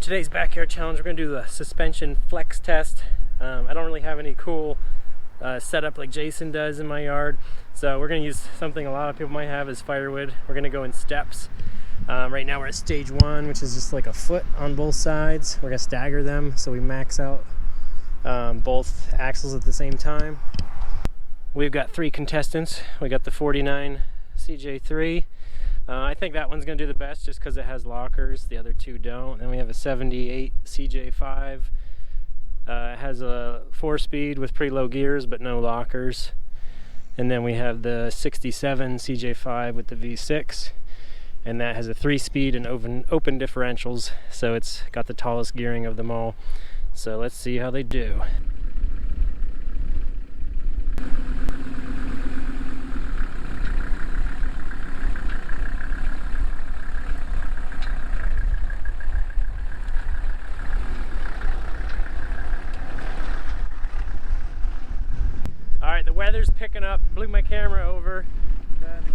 today's backyard challenge, we're going to do the suspension flex test. I don't really have any cool setup like Jason does in my yard, so we're going to use something a lot of people might have as firewood. We're going to go in steps. Right now we're at stage 1, which is just like a foot on both sides. We're going to stagger them so we max out both axles at the same time. We've got 3 contestants. We got the 49 CJ3. I think that one's going to do the best just because it has lockers. The other 2 don't. Then we have a 78 CJ5. It has a 4-speed with pretty low gears but no lockers. And then we have the 67 CJ5 with the V6. And that has a 3-speed and open differentials. So it's got the tallest gearing of them all. So let's see how they do. Alright, the weather's picking up, blew my camera over. The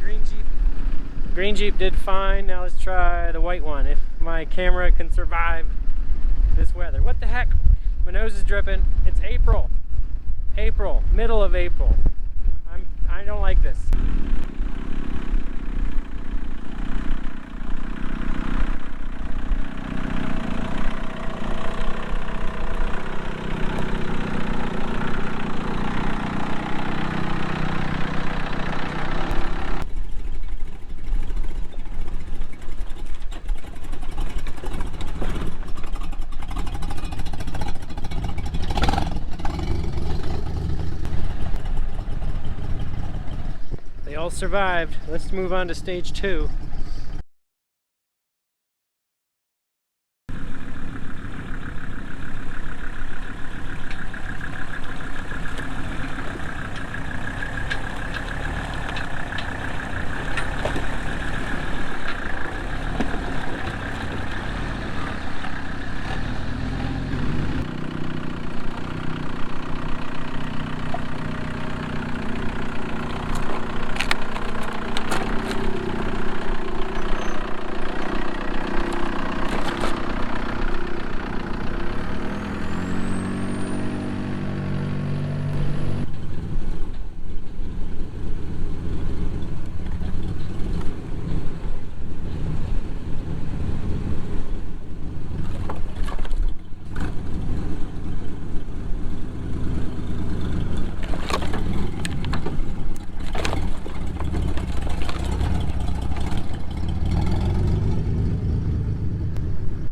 green Jeep did fine. Now let's try the white one, if my camera can survive this weather. What the heck? My nose is dripping. It's April. Middle of April. I don't like this. They all survived. Let's move on to stage 2.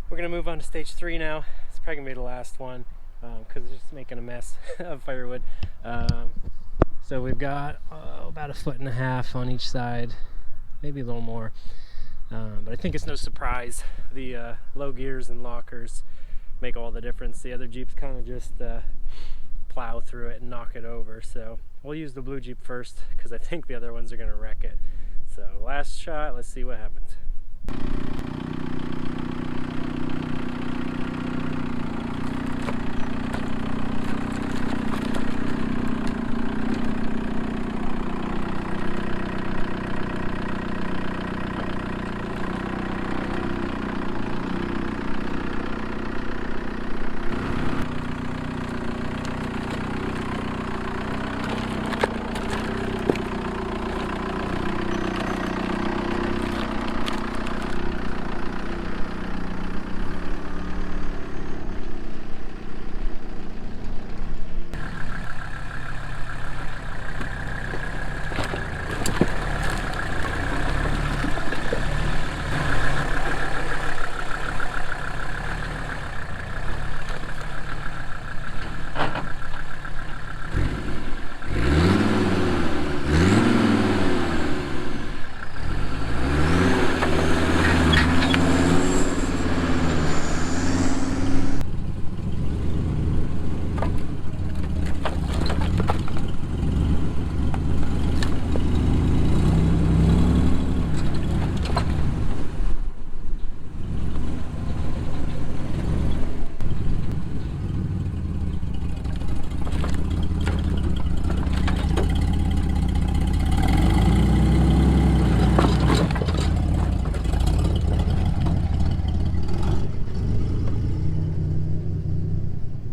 We're gonna move on to stage 3 now. It's probably gonna be the last one because it's just making a mess of firewood. So we've got about 1.5 feet on each side, maybe a little more. But I think it's no surprise. The low gears and lockers make all the difference. The other Jeeps kind of just plow through it and knock it over. So we'll use the blue Jeep first because I think the other ones are gonna wreck it. So last shot, let's see what happens.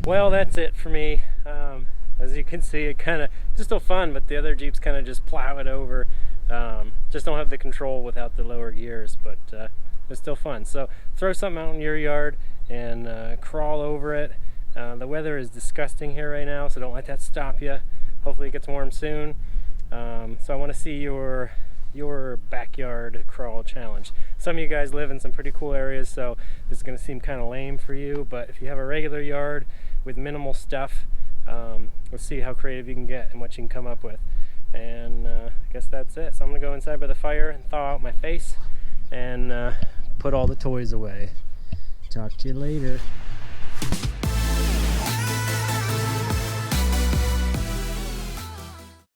Well, that's it for me. As you can see, it's still fun, but the other Jeeps kind of just plow it over. Just don't have the control without the lower gears, but it's still fun. So throw something out in your yard and crawl over it. The weather is disgusting here right now, so don't let that stop you. Hopefully it gets warm soon. So I want to see your backyard crawl challenge. Some of you guys live in some pretty cool areas, so this is going to seem kind of lame for you, but if you have a regular yard with minimal stuff, let's see how creative you can get and what you can come up with. And I guess that's it. So I'm going to go inside by the fire and thaw out my face and put all the toys away. Talk to you later.